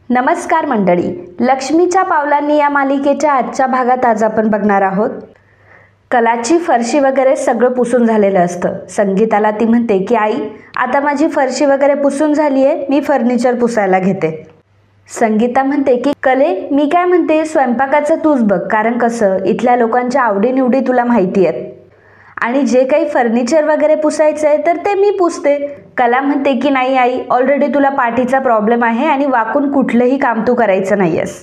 नमस्कार मंडळी, लक्ष्मीच्या पावलांनी या मालिकेच्या आजच्या भागात आज आपण बघणार आहोत. कलाची फरशी वगैरे सगळं पुसून झालेलं असतं. संगीताला ती म्हणते की आई, आता माझी फरशी वगैरे पुसून झाली आहे, मी फर्निचर पुसायला घेते. संगीता म्हणते की कले, मी काय म्हणते, स्वयंपाकाचं तूच बघ, कारण कसं इथल्या लोकांच्या आवडीनिवडी तुला माहिती आहेत आणि जे काही फर्निचर वगैरे पुसायचं आहे तर ते मी पुसते. कला म्हणते की नाही आई, ऑलरेडी तुला पाठीचा प्रॉब्लेम आहे आणि वाकून कुठलंही काम तू करायचं नाही आहेस.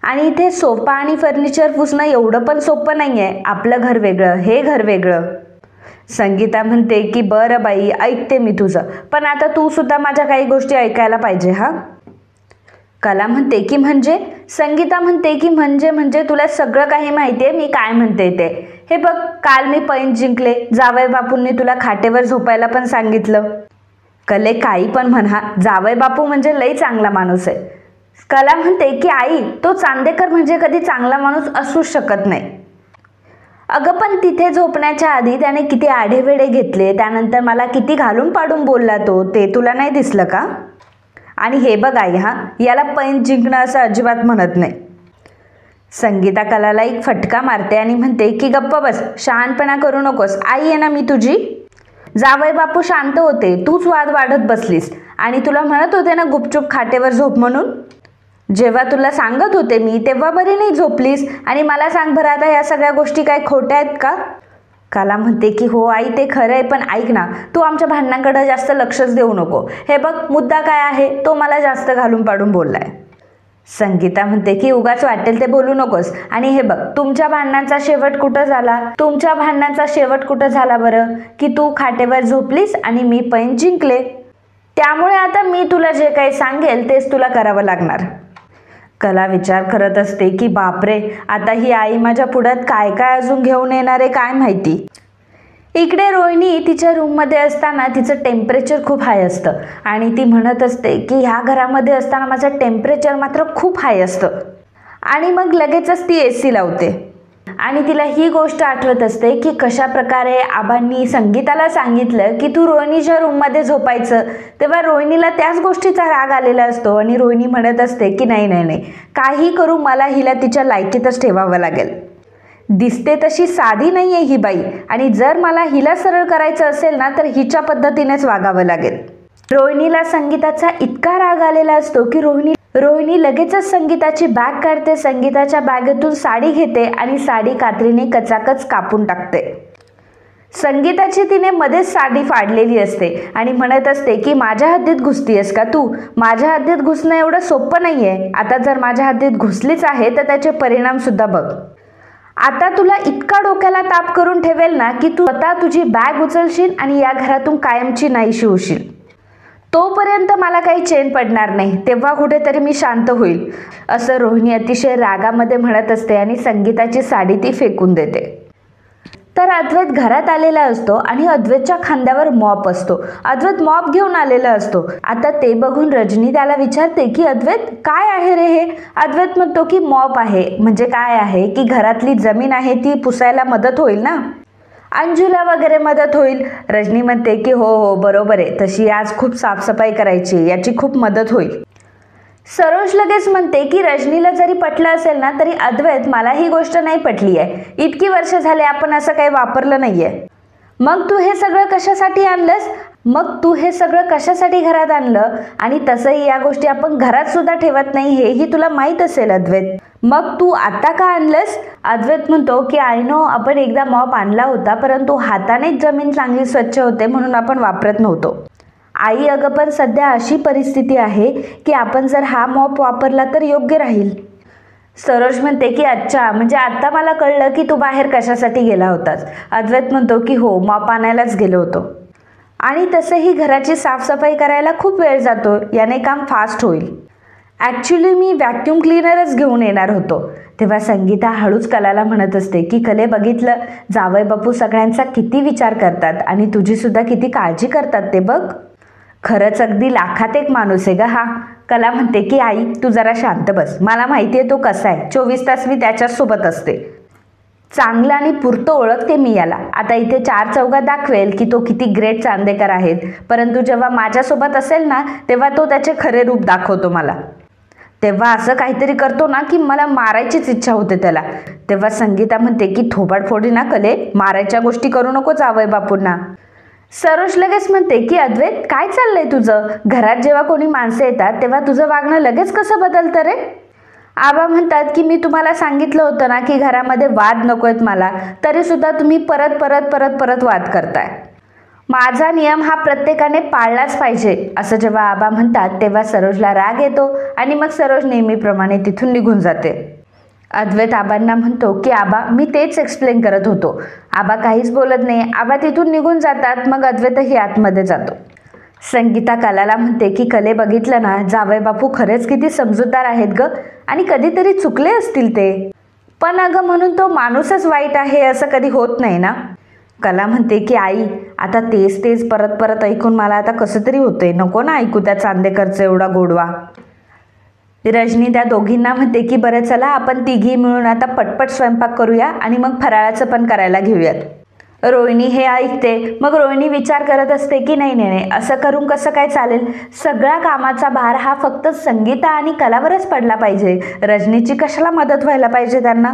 आणि इथे सोफा आणि फर्निचर पुसणं एवढं पण सोपं नाही आहे. आपलं घर वेगळं, हे घर वेगळं. संगीता म्हणते की बरं बाई, ऐकते मी तुझं, पण आता तू सुद्धा माझ्या काही गोष्टी ऐकायला पाहिजे हा. कला म्हणते की म्हणजे? संगीता म्हणते की म्हणजे तुला सगळं काही माहिती आहे मी काय म्हणते ते. हे बघ, काल मी पैंज जिंकले, जावई बापूंनी तुला खाटेवर झोपायला पण सांगितलं. कले, काही पण म्हणा, जावई बापू म्हणजे लई चांगला माणूस आहे. कला म्हणते की आई, तो चांदेकर म्हणजे कधी चांगला माणूस असूच शकत नाही. अगं पण तिथे झोपण्याच्या आधी त्याने किती आढेवेढे घेतले, त्यानंतर मला किती घालून पाडून बोलला तो, ते तुला नाही दिसलं का? आणि हे बघ आई, याला पैंज जिंकणं असं अजिबात म्हणत नाही. संगीता कलाला एक फटका मारते आणि म्हणते की गप्प बस, शहाणपणा करू नकोस, आई आहे ना मी तुझी. जावई बापू शांत होते, तूच वाद वाढत बसलीस. आणि तुला म्हणत होते ना गुपचूप खाटेवर झोप म्हणून. जेव्हा तुला सांगत होते मी तेव्हा बरी नाही झोपलीस. आणि मला सांग बरं, आता या सगळ्या गोष्टी काय खोट्या आहेत का? कला म्हणते की हो आई, ते खरं आहे, पण ऐक ना, तू आमच्या भांडणांकडे जास्त लक्षच देऊ नको. हे बघ, मुद्दा काय आहे, तो मला जास्त घालून पाडून बोललाय. संगीता म्हणते की उगाच वाटेल ते बोलू नकोस. आणि हे बघ, तुमच्या भांडणांचा शेवट कुठं झाला बरं, की तू खाटेवर झोपलीस आणि मी पैंज जिंकले. त्यामुळे आता मी तुला जे काही सांगेल तेच तुला करावं लागणार. कला विचार करत असते की बापरे, आता ही आई माझ्या पुढ्यात काय काय अजून घेऊन येणार आहे काय माहिती. इकडे रोहिणी तिच्या रूममध्ये असताना तिचं टेम्परेचर खूप हाय असतं आणि ती म्हणत असते की ह्या घरामध्ये असताना माझं टेम्परेचर मात्र खूप हाय असतं. आणि मग लगेचच ती AC लावते. आणि तिला ही गोष्ट आठवत असते की कशा प्रकारे आबांनी संगीताला सांगितलं की तू रोहिणीच्या रूममध्ये झोपायचं, तेव्हा रोहिणीला त्याच गोष्टीचा राग आलेला असतो आणि रोहिणी म्हणत असते की नाही, काही करू, मला हिला तिच्या लायकीतच ठेवावं लागेल. दिसते तशी साधी नाही आहे ही बाई, आणि जर मला हिला सरळ करायचं असेल ना तर हिच्या पद्धतीनेच वागावं लागेल. रोहिणीला संगीताचा इतका राग आलेला असतो की रोहिणी लगेचच संगीताची बॅग काढते, संगीताच्या बॅगेतून साडी घेते आणि साडी कात्रीने कचाकच कापून टाकते. संगीताची तिने मध्येच साडी फाडलेली असते आणि म्हणत असते की माझ्या हद्दीत घुसतीयस का तू? माझ्या हद्दीत घुसणं एवढं सोपं नाहीये. आता जर माझ्या हद्दीत घुसलीच आहे तर त्याचे परिणाम सुद्धा बघ. आता तुला इतका डोक्याला ताप करून ठेवेल ना की तू स्वतः तुझी बॅग उचलशील आणि या घरातून कायमची नाहीशी होशील. तोपर्यंत मला काही चैन पडणार नाही, तेव्हा कुठेतरी मी शांत होईल, असं रोहिणी अतिशय रागामध्ये म्हणत असते आणि संगीताची साडी ती फेकून देते. तर अद्वैत घरात आलेला असतो आणि अद्वैतच्या खांद्यावर मॉप असतो. अद्वैत मॉप घेऊन आलेला असतो. आता ते बघून रजनी त्याला विचारते की अद्वैत, काय आहे रे हे? अद्वैत म्हणतो की मॉप आहे. म्हणजे काय आहे की घरातली जमीन आहे ती पुसायला मदत होईल ना, अंजूला वगैरे मदत होईल. रजनी म्हणते की हो बरोबर आहे, तशी आज खूप साफसफाई करायची, याची खूप मदत होईल. सरोज लगेच म्हणते की रजनीला जरी पटलं असेल ना तरी अद्वैत, मला ही गोष्ट नाही पटली आहे. इतकी वर्ष झाले आपण असं काही वापरलं नाहीये. मग तू हे सगळं कशासाठी घरात आणलं? आणि तसंही या गोष्टी आपण घरात सुद्धा ठेवत नाही, हेही तुला माहीत असेल अद्वैत. मग तू आता का आणलंस? अद्वैत म्हणतो की आय नो, आपण एकदा मॉप आणला होता, परंतु हातानेच जमीन चांगली स्वच्छ होते म्हणून आपण वापरत नव्हतो. आई, अगं पण सध्या अशी परिस्थिती आहे की आपण जर हा मॉप वापरला तर योग्य राहील. सरोज म्हणते की अच्छा, म्हणजे आता मला कळलं की तू बाहेर कशासाठी गेला होतास. अद्वैत म्हणतो की हो, मॉप आणायलाच गेलो होतो. आणि तसंही घराची साफसफाई करायला खूप वेळ जातो, याने काम फास्ट होईल. ॲक्च्युली मी व्हॅक्यूम क्लीनरच घेऊन येणार होतो. तेव्हा संगीता हळूच कलाला म्हणत असते की कले, बघितलं, जावई बापू सगळ्यांचा किती विचार करतात आणि तुझी सुद्धा किती काळजी करतात ते बघ. खरंच अगदी लाखात एक माणूस आहे ग हा. कला म्हणते की आई, तू जरा शांत बस, मला माहिती आहे तो कसा आहे. 24 तास मी त्याच्यासोबत असते. चांगलं आणि पुरतं ओळखते मी याला. आता इथे 4 चौघात दाखवेल की तो किती ग्रेट चांदेकर आहेत, परंतु जेव्हा माझ्यासोबत असेल ना तेव्हा तो त्याचे खरे रूप दाखवतो मला. तेव्हा असं काहीतरी करतो ना की मला मारायचीच इच्छा होते त्याला. तेव्हा संगीता म्हणते की थोबाडफोडी ना कले, मारायच्या गोष्टी करू नको जावई बापूंना. सरोज लगेच म्हणते की अद्वैत काय चाललंय तुझं? घरात जेव्हा कोणी माणसं येतात तेव्हा तुझं वागणं लगेच कसं बदलतं रे? आबा म्हणतात की मी तुम्हाला सांगितलं होतं ना की घरामध्ये वाद नकोयत मला, तरी सुद्धा तुम्ही परत परत परत परत वाद करताय. माझा नियम हा प्रत्येकाने पाळलाच पाहिजे असं जेव्हा आबा म्हणतात तेव्हा सरोजला राग येतो आणि मग सरोज नेहमीप्रमाणे तिथून निघून जाते. अद्वैत आबांना म्हणतो की आबा मी तेच एक्सप्लेन करत होतो. आबा काहीच बोलत नाही. आबा तिथून निघून जातात. मग अद्वैतही आतमध्ये जातो. संगीता कलाला म्हणते की कले बघितलं ना, जावई बापू खरेच किती समजूतदार आहेत ग, आणि कधीतरी चुकले असतील ते, पण अगं म्हणून तो माणूसच वाईट आहे असं कधी होत नाही ना. कला म्हणते की आई आता तेच तेच परत परत ऐकून मला आता कसं तरी होतंय, नको ना ऐकू त्या चांदेकरचं एवढा गोडवा. रजनी त्या दोघींना म्हणते की बरं चला आपण तिघी मिळून आता पटपट स्वयंपाक करूया आणि मग फराळाचं पण करायला घेऊयात. रोहिणी हे ऐकते. मग रोहिणी विचार करत असते की नाही नाही नाही असं करून कसं काय चालेल, सगळा कामाचा भार हा फक्त संगीता आणि कलावरच पडला पाहिजे, रजनीची कशाला मदत व्हायला पाहिजे त्यांना.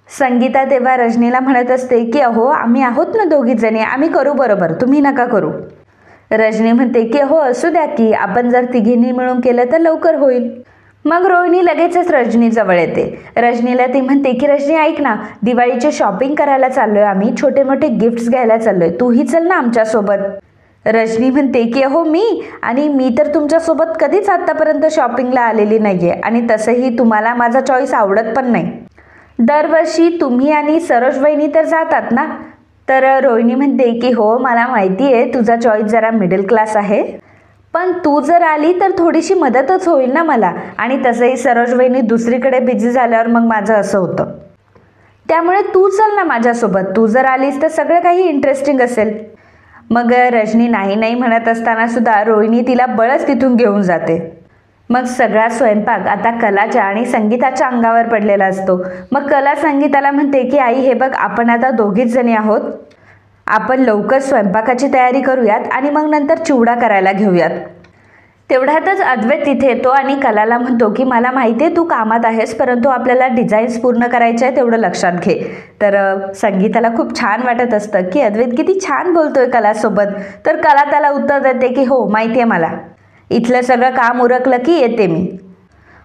संगीता तेव्हा रजनीला म्हणत असते की अहो आम्ही आहोत ना दोघी जणी, आम्ही करू बरोबर, तुम्ही नका करू. रजनी म्हणते की हो असू द्या की, आपण जर तिघींनी मिळून केलं तर लवकर होईल. मग रोहिणी लगेचच रजनी जवळ येते. रजनीला ती म्हणते की रजनी ऐक ना, दिवाळीची शॉपिंग करायला चाललोय आम्ही, छोटे मोठे गिफ्ट्स घ्यायला चाललोय, तूही चल ना आमच्यासोबत. रजनी म्हणते की अहो मी तर तुमच्यासोबत कधीच आतापर्यंत शॉपिंगला आलेली नाहीये, आणि तसंही तुम्हाला माझा चॉईस आवडत पण नाही. दरवर्षी तुम्ही आणि सरोज वहिनी तर जातात ना. तर रोहिणी म्हणते की हो मला माहिती आहे तुझा चॉईस जरा मिडल क्लास आहे, पण तू जर आली तर थोडीशी मदतच होईल ना मला, आणि तसंही सरोज वहिनी दुसरीकडे बिझी झाल्यावर मग माझं असं होतं, त्यामुळे तू चल ना माझ्यासोबत, तू जर आलीस तर सगळं काही इंटरेस्टिंग असेल. मग रजनी नाही नाही म्हणत असताना सुद्धा रोहिणी तिला बळच तिथून घेऊन जाते. मग सगळा स्वयंपाक आता कलाच्या आणि संगीताच्या अंगावर पडलेला असतो. मग कला संगीताला म्हणते की आई हे बघ आपण आता दोघीच जणी आहोत, आपण लवकर स्वयंपाकाची तयारी करूयात आणि मग नंतर चिवडा करायला घेऊयात. तेवढ्यातच अद्वैत तिथे येतो आणि कलाला म्हणतो की मला माहिती आहे तू कामात आहेस, परंतु आपल्याला डिझाईन्स पूर्ण करायचे आहे तेवढं लक्षात घे. तर संगीताला खूप छान वाटत असतं की अद्वैत किती छान बोलतोय कलासोबत. तर कला त्याला उत्तर देते की हो माहिती आहे मला, इथलं सगळं काम उरकलं की येते मी.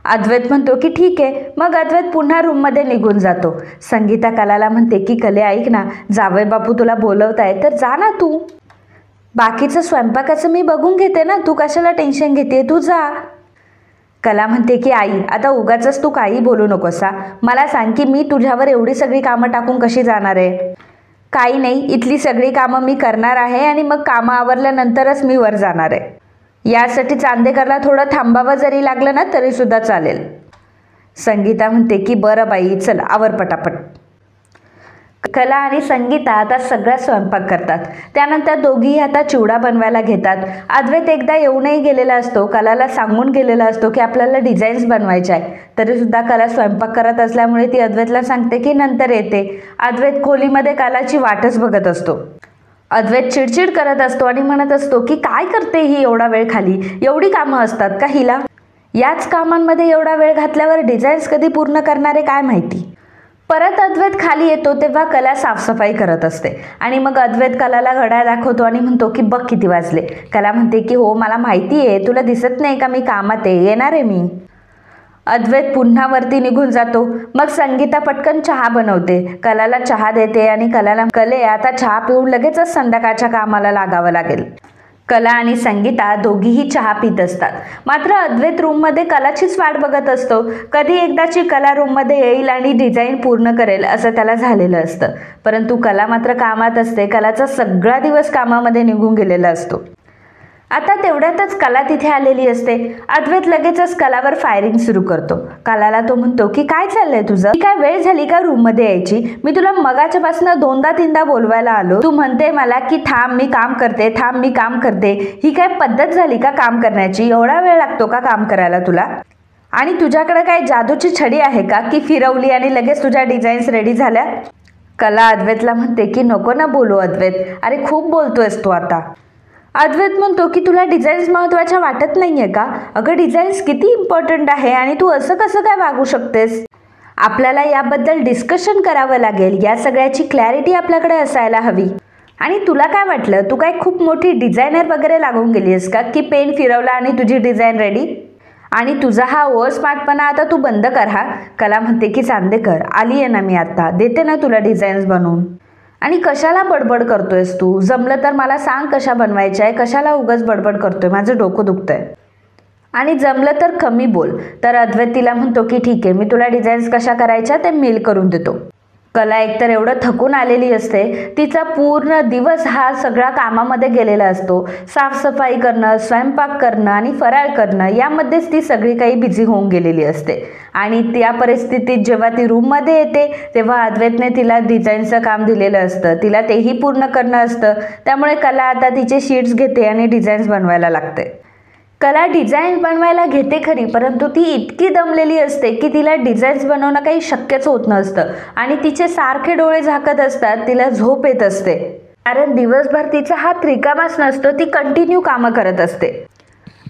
अद्वैत म्हणतो की ठीक आहे. मग अद्वैत पुन्हा रूममध्ये निघून जातो. संगीता कलाला म्हणते की कले ऐक ना, जावई बापू तुला बोलवताय तर जा ना तू, बाकीचं स्वयंपाकाचं मी बघून घेते ना, तू कशाला टेन्शन घेते, तू जा. कला म्हणते की आई आता उगाचच तू काही बोलू नकोस, मला सांग की मी तुझ्यावर एवढी सगळी कामं टाकून कशी जाणार आहे. काही नाही, इथली सगळी कामं मी करणार आहे आणि मग कामं आवरल्यानंतरच मी वर जाणार आहे. यासाठी चांदेकरला थोडं थांबावं जरी लागलं ना तरी सुद्धा चालेल. संगीता म्हणते की बरं बाई चल आवर पटापट. कला आणि संगीता आता सगळा स्वयंपाक करतात. त्यानंतर दोघीही आता चिवडा बनवायला घेतात. अद्वैत एकदा येऊनही गेलेला असतो, कलाला सांगून गेलेला असतो की आपल्याला डिझाईन्स बनवायचे आहे, तरी सुद्धा कला स्वयंपाक करत असल्यामुळे ती अद्वैतला सांगते की नंतर येते. अद्वैत खोलीमध्ये कलाची वाटच बघत असतो. अद्वैत चिडचिड करत असतो आणि म्हणत असतो की काय करते ही एवढा वेळ खाली, एवढी कामं असतात का हिला, याच कामांमध्ये एवढा वेळ घातल्यावर डिझाईन्स कधी पूर्ण करणारे काय माहिती. परत अद्वैत खाली येतो तेव्हा कला साफसफाई करत असते आणि मग अद्वैत कलाला घड्याळ दाखवतो आणि म्हणतो की बघ किती वाजले. कला म्हणते की हो मला माहिती आहे, तुला दिसत नाही का मी कामात आहे, येणार आहे मी. अद्वैत पुन्हा वरती निघून जातो. मग संगीता पटकन चहा बनवते, कलाला चहा देते आणि कले आता चहा पिऊन लगेचच संध्याकाळच्या कामाला लागावं लागेल. कला आणि संगीता दोघीही चहा पित असतात. मात्र अद्वैत रूममध्ये कलाचीच वाट बघत असतो. कधी एकदाची कला रूममध्ये येईल आणि डिझाईन पूर्ण करेल असं त्याला झालेलं असतं, परंतु कला मात्र कामात असते. कलाचा सगळा दिवस कामामध्ये निघून गेलेला असतो. आता तेवढ्यातच कला तिथे आलेली असते. अद्वैत लगेचच कलावर फायरिंग सुरू करतो. कलाला तो म्हणतो की काय चाललंय तुझं, काय वेळ झाली का रूममध्ये यायची, मी तुला मगाच्यापासून 2दा-3दा बोलवायला आलो, तू म्हणते मला की थांब मी काम करते, थांब मी काम करते, ही काय पद्धत झाली का काम करण्याची, एवढा वेळ लागतो का काम करायला तुला, आणि तुझ्याकडे काय जादूची छडी आहे का की फिरवली आणि लगेच तुझ्या डिझाईन्स रेडी झाल्या. कला अद्वैतला म्हणते की नको ना बोलू अद्वैत, अरे खूप बोलतोयस तू आता. अद्वैत म्हणतो की तुला डिझाईन्स महत्त्वाच्या वाटत नाही आहे का? अगं डिझाईन्स किती इम्पॉर्टंट आहे आणि तू असं कसं काय वागू शकतेस? आपल्याला याबद्दल डिस्कशन करावं लागेल. या सगळ्याची क्लॅरिटी आपल्याकडे असायला हवी. आणि तुला काय वाटलं, तू काय खूप मोठी डिझायनर वगैरे लागून गेली आहेस का की पेन फिरवला आणि तुझी डिझाईन रेडी? आणि तुझा हा ओव्हर स्मार्टपणा आता तू बंद कर हा. कला म्हणते की चांदेकर आली आहे ना मी, आता देते ना तुला डिझाईन्स बनवून. आणि कशाला बडबड करतोयस तू? जमलं तर मला सांग कशा बनवायच्या आहे, कशाला उगाच बडबड करतोय, माझं डोकं दुखतंय. आणि जमलं तर कमी बोल. तर अद्वैत तिला म्हणतो की ठीक आहे, मी तुला डिझाईन्स कशा करायच्या ते मेल करून देतो. कला एकतर एवढं थकून आलेली असते, तिचा पूर्ण दिवस हा सगळा कामामध्ये गेलेला असतो. साफसफाई करणं, स्वयंपाक करणं आणि फराळ करणं यामध्येच ती सगळी काही बिझी होऊन गेलेली असते. आणि त्या परिस्थितीत जेव्हा ती रूममध्ये येते तेव्हा अद्वैतने तिला डिझाईनचं काम दिलेलं असतं, तिला तेही पूर्ण करणं असतं. त्यामुळे कला आता तिचे शीट्स घेते आणि डिझाईन्स बनवायला लागते. कला डिझाईन बनवायला घेते खरी, परंतु ती इतकी दमलेली असते की तिला डिझाईन्स बनवणं काही शक्यच होत नसतं. आणि तिचे सारखे डोळे झाकत असतात, तिला झोप येत असते. कारण दिवसभर तिचा हात रिकामाच नसतो, ती कंटिन्यू कामं करत असते.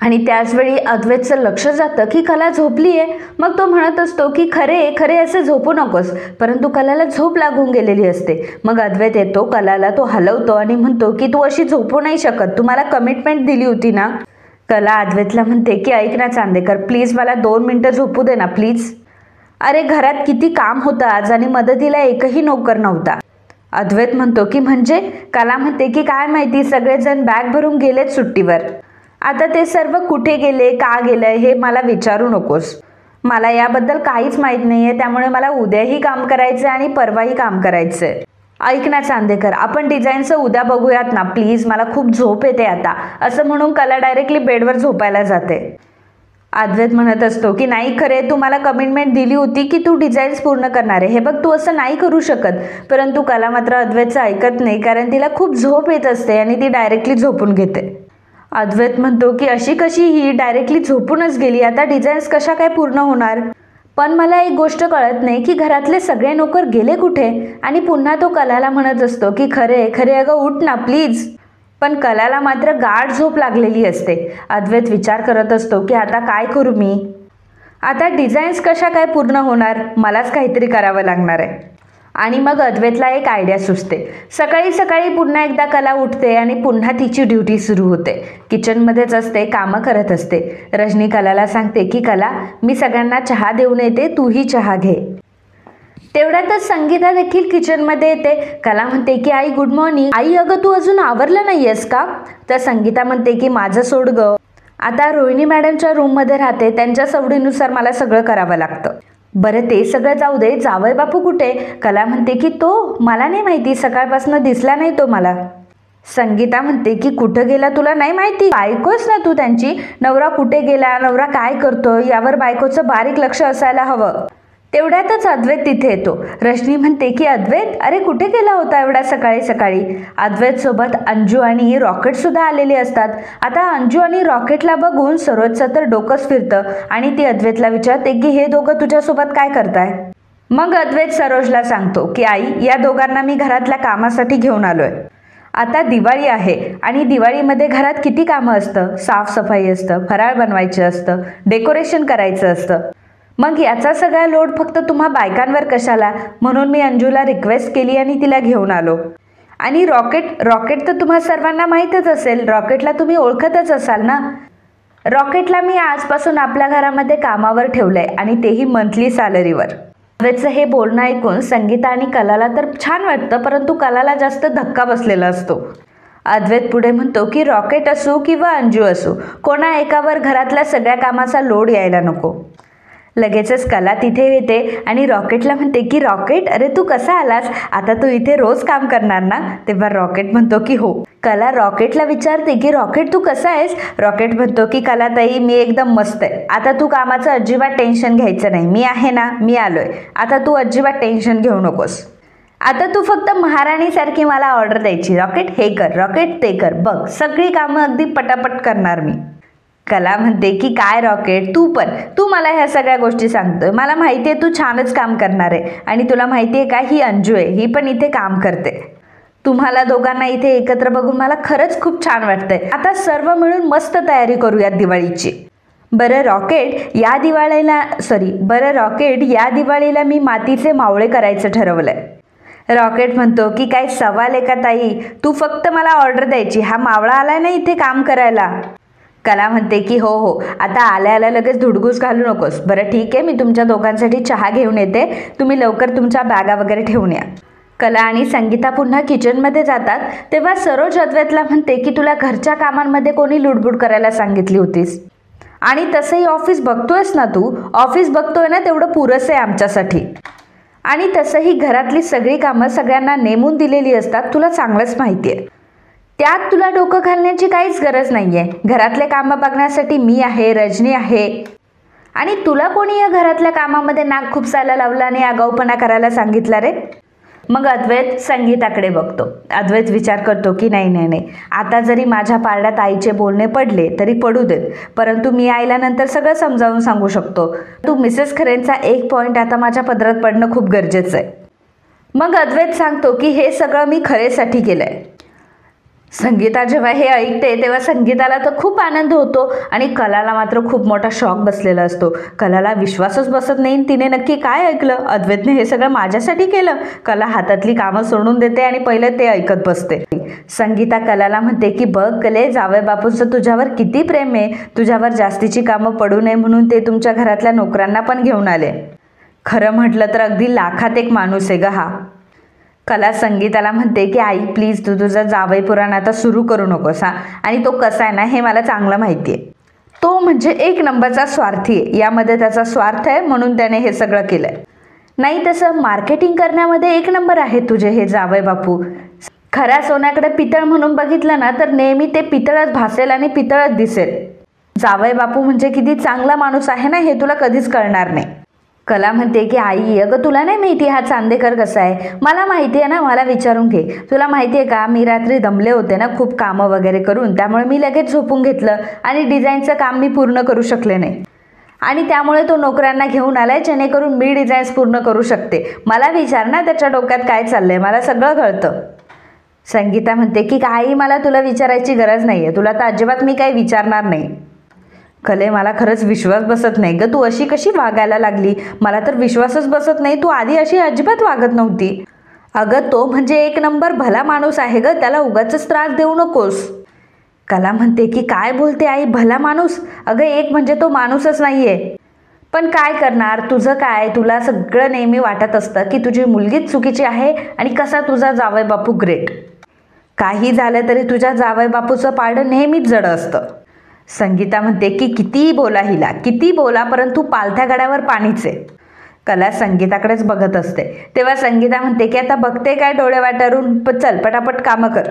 आणि त्याचवेळी अद्वैतचं लक्ष जातं की कला झोपली आहे. मग तो म्हणत असतो की खरे खरे असं झोपू नकोस, परंतु कलाला झोप लागून गेलेली असते. मग अद्वैत येतो, कलाला तो हलवतो आणि म्हणतो की तू अशी झोपू नाही शकत, तू मला कमिटमेंट दिली होती ना. कला अद्वैतला म्हणते की ऐक ना चांदेकर, प्लीज मला 2 मिनटं झोपू दे ना प्लीज. अरे घरात किती काम होतं आज आणि मदतीला एकही नोकर नव्हता. अद्वैत म्हणतो की म्हणजे? कला म्हणते की काय माहिती, सगळेजण बॅग भरून गेलेत सुट्टीवर. आता ते सर्व कुठे गेले, का गेले हे मला विचारू नकोस. मला याबद्दल काहीच माहीत नाही आहे, त्यामुळे मला उद्याही काम करायचं आणि परवाही काम करायचं आहे. ऐक ना चांदेकर, आपण डिझाईनचं उद्या बघूयात ना प्लीज, मला खूप झोप येते आता. असं म्हणून कला डायरेक्टली बेडवर झोपायला जाते. अद्वैत म्हणत असतो की नाही खरे, तू मला कमिटमेंट दिली होती की तू डिझाईन्स पूर्ण करणार आहे, हे बघ तू असं नाही करू शकत. परंतु कला मात्र अद्वैतचं ऐकत नाही, कारण तिला खूप झोप येत असते आणि ती डायरेक्टली झोपून घेते. अद्वैत म्हणतो की अशी कशी ही डायरेक्टली झोपूनच गेली, आता डिझाईन्स कशा काय पूर्ण होणार? पण मला एक गोष्ट कळत नाही की घरातले सगळे नोकर गेले कुठे? आणि पुन्हा तो कलाला म्हणत असतो की खरे खरे अगं उठ ना प्लीज. पण कलाला मात्र गाढ झोप लागलेली असते. अद्वैत विचार करत असतो की आता काय करू मी? आता डिझाईन्स कशा काय पूर्ण होणार? मलाच काहीतरी करावं लागणार आहे. आणि मग अद्वैतला एक आयडिया सुचते. सकाळी सकाळी पुन्हा एकदा कला उठते आणि पुन्हा तिची ड्युटी सुरू होते. किचनमध्येच असते, कामं करत असते. रजनी कलाला सांगते की कला, मी सगळ्यांना चहा देऊन येते, तूही चहा घे. तेवढ्यातच संगीता देखील किचनमध्ये येते. कला म्हणते की आई गुड मॉर्निंग. आई अगं तू अजून आवरलं नाही आहेस का? तर संगीता म्हणते की माझं सोड गं, आता रोहिणी मॅडमच्या रूममध्ये राहते, त्यांच्या सवडीनुसार मला सगळं करावं लागतं. बरं ते सगळं जाऊ दे, जावई बापू कुठे? कला म्हणते की तो मला नाही माहिती, सकाळपासून दिसला नाही तो मला. संगीता म्हणते की कुठं गेला तुला नाही माहिती? बायकोच ना तू त्यांची, नवरा कुठे गेला, नवरा काय करतो यावर बायकोचं बारीक लक्ष असायला हवं. तेवढ्यातच अद्वैत तिथे येतो. रजनी म्हणते की अद्वैत, अरे कुठे गेला होता एवढ्या सकाळी सकाळी? अद्वैत सोबत अंजू आणि रॉकेट सुद्धा आलेली असतात. आता अंजू आणि रॉकेटला बघून सरोजचं तर डोकंच फिरतं आणि ती अद्वैतला विचारते की हे दोघं तुझ्यासोबत काय करताय? मग अद्वैत सरोजला सांगतो की आई, या दोघांना मी घरातल्या कामासाठी घेऊन आलोय. आता दिवाळी आहे आणि दिवाळीमध्ये घरात किती कामं असतं, साफसफाई असतं, फराळ बनवायचं असतं, डेकोरेशन करायचं असतं. मग याचा सगळा लोड फक्त तुम्हा बायकांवर कशाला? म्हणून मी अंजूला रिक्वेस्ट केली आणि तिला घेऊन आलो. आणि रॉकेट तर तुम्हा सर्वांना माहीतच असेल, रॉकेटला तुम्ही ओळखतच असाल ना. रॉकेटला मी आजपासून आपल्या घरामध्ये कामावर ठेवलंय आणि तेही मंथली सॅलरीवर. अद्वैतचं हे बोलणं ऐकून संगीता आणि कलाला तर छान वाटतं, परंतु कलाला जास्त धक्का बसलेला असतो. अद्वैत पुढे म्हणतो की रॉकेट असो किंवा अंजू असो, कोणा एकावर घरातल्या सगळ्या कामाचा लोड यायला नको. लगेचच कला तिथे येते आणि रॉकेटला म्हणते की रॉकेट, अरे तू कसा आलास? आता तू इथे रोज काम करणार ना? तेव्हा रॉकेट म्हणतो की हो. कला रॉकेटला विचारते की रॉकेट तू कसा आहेस? रॉकेट म्हणतो की कला ताई, मी एकदम मस्त आहे. आता तू कामाचं अजिबात टेन्शन घ्यायचं नाही, मी आहे ना, मी आलोय. आता तू अजिबात टेन्शन घेऊ नकोस. आता तू फक्त महाराणीसारखी मला ऑर्डर द्यायची, रॉकेट हे कर, रॉकेट ते कर, बघ सगळी कामं अगदी पटापट करणार मी. कला म्हणते की काय रॉकेट, तू मला ह्या सगळ्या गोष्टी सांगतोय, मला माहिती आहे तू छानच काम करणार आहे. आणि तुला माहिती आहे का, ही अंजू आहे, ही पण इथे काम करते. तुम्हाला दोघांना इथे एकत्र बघून मला खरंच खूप छान वाटतंय. आता सर्व मिळून मस्त तयारी करूयात दिवाळीची. बरं रॉकेट, या दिवाळीला मी मातीचे मावळे करायचं ठरवलंय. रॉकेट म्हणतो की काय सवाल आहे का ताई, तू फक्त मला ऑर्डर द्यायची, हा मावळा आलाय ना इथे काम करायला. कला म्हणते की हो, आता आल्या लगेच धुडगूस घालू नकोस. बरं ठीक आहे, मी तुमच्या दोघांसाठी चहा घेऊन येते, तुम्ही लवकर तुमच्या बॅगा वगैरे ठेवून या. कला आणि संगीता पुन्हा किचनमध्ये जातात तेव्हा सरोज अद्वैतला म्हणते की तुला घरच्या कामांमध्ये कोणी लुडबुड करायला सांगितली होतीस, आणि तसंही ऑफिस बघतोयस ना, तू ऑफिस बघतोय ना तेवढं पुरेसं आहे आमच्यासाठी. आणि तसंही घरातली सगळी कामं सगळ्यांना नेमून दिलेली असतात, तुला चांगलंच माहिती आहे. त्यात तुला डोकं घालण्याची काहीच गरज नाही आहे. घरातले कामं बघण्यासाठी मी आहे, रजनी आहे, आणि तुला कोणी या घरातल्या कामामध्ये नाक खुपसायला लावलं आणि आगाऊपणा करायला सांगितलं रे. मग अद्वैत संगीताकडे बघतो. अद्वैत विचार करतो की नाही, आता जरी माझ्या पारड्यात आईचे बोलणे पडले तरी पडू देत, परंतु मी आईला नंतर सगळं समजावून सांगू शकतो. तू मिसेस खरेंचा एक पॉईंट आता माझ्या पदरात पडणं खूप गरजेचं आहे. मग अद्वैत सांगतो की हे सगळं मी खरेसाठी केलंय. संगीता जेव्हा हे ऐकते तेव्हा संगीताला तर खूप आनंद होतो आणि कलाला मात्र खूप मोठा शॉक बसलेला असतो. कलाला विश्वासच बसत नाही, तिने नक्की काय ऐकलं, अद्वैतने हे सगळं माझ्यासाठी केलं. कला हातातली कामं सोडून देते आणि पहिलं ते ऐकत बसते. संगीता कलाला म्हणते की बघ कले, जावई बापूंचं तुझ्यावर किती प्रेम आहे, तुझ्यावर जास्तीची कामं पडू नये म्हणून ते तुमच्या घरातल्या नोकरांना पण घेऊन आले. खरं म्हटलं तर अगदी लाखात एक माणूस आहे ग हा. कला संगीताला म्हणते की आई प्लीज, तू तुझा जावई पुराण आता सुरू करू नकोस हा, आणि तो कसा आहे ना हे मला चांगलं माहिती आहे. तो म्हणजे एक नंबरचा स्वार्थी आहे, यामध्ये त्याचा स्वार्थ आहे म्हणून त्याने हे सगळं केलंय. नाही तसं मार्केटिंग करण्यामध्ये एक नंबर आहे तुझे हे जावई बापू. खऱ्या सोन्याकडे पितळ म्हणून बघितलं ना तर नेहमी ते पितळच भासेल आणि पितळच दिसेल. जावई बापू म्हणजे किती चांगला माणूस आहे ना हे तुला कधीच कळणार नाही. कला म्हणते की आई अगं तुला नाही माहिती हा चांदेकर कसा आहे, मला माहिती आहे ना, मला विचारून घे. तुला माहिती आहे का, मी रात्री दमले होते ना खूप कामं वगैरे करून, त्यामुळे मी लगेच झोपून घेतलं आणि डिझाईनचं काम मी पूर्ण करू शकले नाही, आणि त्यामुळे तो नोकऱ्यांना घेऊन आलाय जेणेकरून मी डिझाईन्स पूर्ण करू शकते. मला विचार ना त्याच्या डोक्यात काय चाललंय, मला सगळं कळतं. संगीता म्हणते की आई मला तुला विचारायची गरज नाही आहे, तुला तर अजिबात मी काही विचारणार नाही. कले, मला खरंच विश्वास बसत नाही ग, तू अशी कशी वागायला लागली, मला तर विश्वासच बसत नाही, तू आधी अशी अजिबात वागत नव्हती. अगं तो म्हणजे एक नंबर भला माणूस आहे ग, त्याला उगाचच त्रास देऊ नकोस. कला म्हणते की काय बोलते आई, भला माणूस, अगं एक म्हणजे तो माणूसच नाहीये. पण काय करणार, तुझं काय, तुला सगळं नेहमी वाटत असतं की तुझी मुलगीच चुकीची आहे आणि कसा तुझा जावई बापू ग्रेट. काही झालं तरी तुझ्या जावई बापूचं पारडं नेहमीच जड असतं. संगीता म्हणते की कितीही बोला हिला, किती बोला, परंतु पालथ्या गड्यावर पाणीच आहे. कला संगीताकडेच बघत असते. तेव्हा संगीता म्हणते की आता बघते काय डोळे वाटारून, चल पटापट कामं कर.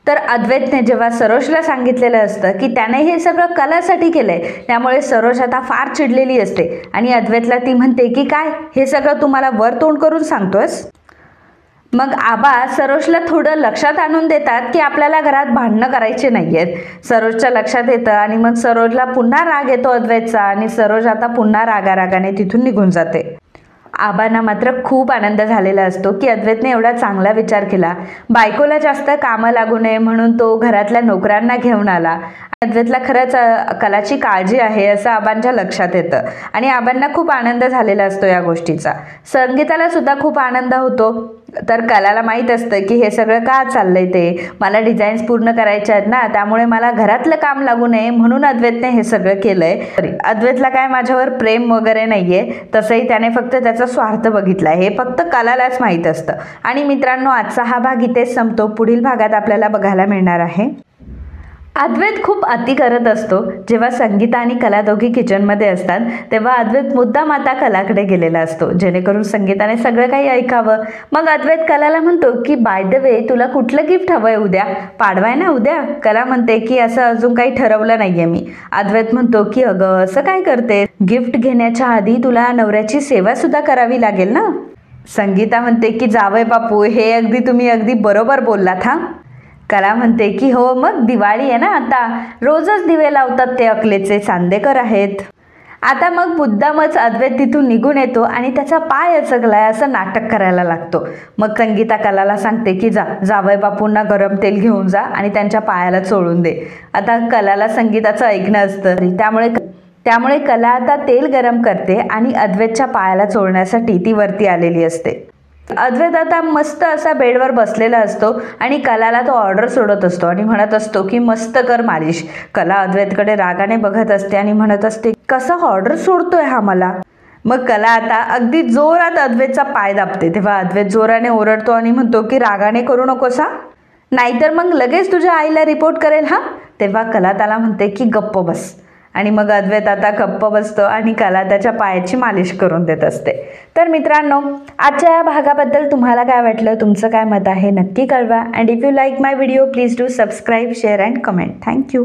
तर अद्वैतने जेव्हा सरोजला सांगितलेलं असतं की त्याने हे सगळं कलासाठी केलंय, त्यामुळे सरोज आता फार चिडलेली असते आणि अद्वैतला ती म्हणते की काय हे सगळं तू मला वर तोंड करून सांगतोयस. मग आबा सरोजला थोडं लक्षात आणून देतात की आपल्याला घरात भांडणं करायचे नाही आहेत. सरोजच्या लक्षात येतं आणि मग सरोजला पुन्हा राग येतो अद्वैतचा आणि सरोज आता पुन्हा रागारागाने तिथून निघून जाते. आबांना मात्र खूप आनंद झालेला असतो की अद्वैतने एवढा चांगला विचार केला. बायकोला जास्त कामं लागू नये म्हणून तो घरातल्या नोकरांना घेऊन आला. अद्वैतला खरंच कलाची काळजी आहे असं आबांच्या लक्षात येतं आणि आबांना खूप आनंद झालेला असतो या गोष्टीचा. संगीताला सुद्धा खूप आनंद होतो. तर कलाला माहीत असतं की हे सगळं का चाललंय, ते मला डिझाईन्स पूर्ण करायच्या आहेत ना, त्यामुळे मला घरातलं काम लागू नये म्हणून अद्वैतने हे सगळं केलंय. अद्वैतला काय माझ्यावर प्रेम वगैरे नाहीये, तसंही त्याने फक्त त्याचा स्वार्थ बघितलाय, हे फक्त कलालाच माहीत असतं. आणि मित्रांनो, आजचा हा भाग इथेच संपतो. पुढील भागात आपल्याला बघायला मिळणार आहे अद्वैत खूप अति करत असतो. जेव्हा संगीता आणि कला दोघी किचनमध्ये असतात तेव्हा अद्वैत मुद्दाम आता कलाकडे गेलेला असतो जेणेकरून संगीताने सगळं काही ऐकावं. मग अद्वैत कलाला म्हणतो की बाय द वे तुला कुठलं गिफ्ट हवंय उद्या, पाडवाय ना उद्या. कला म्हणते की असं अजून काही ठरवलं नाहीये मी. अद्वैत म्हणतो की अगं असं काय करते, गिफ्ट घेण्याच्या आधी तुला नवऱ्याची सेवा सुद्धा करावी लागेल ना. संगीता म्हणते की जावई बापू हे तुम्ही अगदी बरोबर बोललात हा. कला म्हणते की हो, मग दिवाळी आहे ना आता, रोजच दिवे लावतात ते अकलेचे चांदेकर आहेत. आता मग मुद्दामच अद्वैत तिथून निघून येतो आणि त्याचा पाय अचकलाय असं नाटक करायला लागतो. मग संगीता कलाला सांगते की जावई बापूंना गरम तेल घेऊन जा आणि त्यांच्या पायाला चोळून दे. आता कलाला संगीताचं ऐकणं असतं, त्यामुळे कला आता तेल गरम करते आणि अद्वैतच्या पायाला चोळण्यासाठी ती वरती आलेली असते. अद्वैत आता मस्त असा बेडवर बसलेला असतो आणि कलाला तो ऑर्डर सोडत असतो आणि म्हणत असतो की मस्त कर मालिश. कला अद्वैतकडे रागाने बघत असते आणि म्हणत असते, कसा ऑर्डर सोडतोय हा मला. मग कला आता अगदी जोरात अद्वैतचा पाय दाबते. तेव्हा अद्वैत जोराने ओरडतो आणि म्हणतो की रागाने करू नकोस हा, नाहीतर मग लगेच तुझ्या आईला रिपोर्ट करेल हा. तेव्हा कला त्याला म्हणते की गप्प बस. आणि मग अद्वैत आता गप्प बसतो आणि कला त्याच्या पायाची मालिश करून देत असते. तर मित्रांनो, आजच्या या भागाबद्दल तुम्हाला काय वाटलं, तुमचं काय मत आहे नक्की कळवा. And if you like my video please do subscribe, share and comment. Thank you.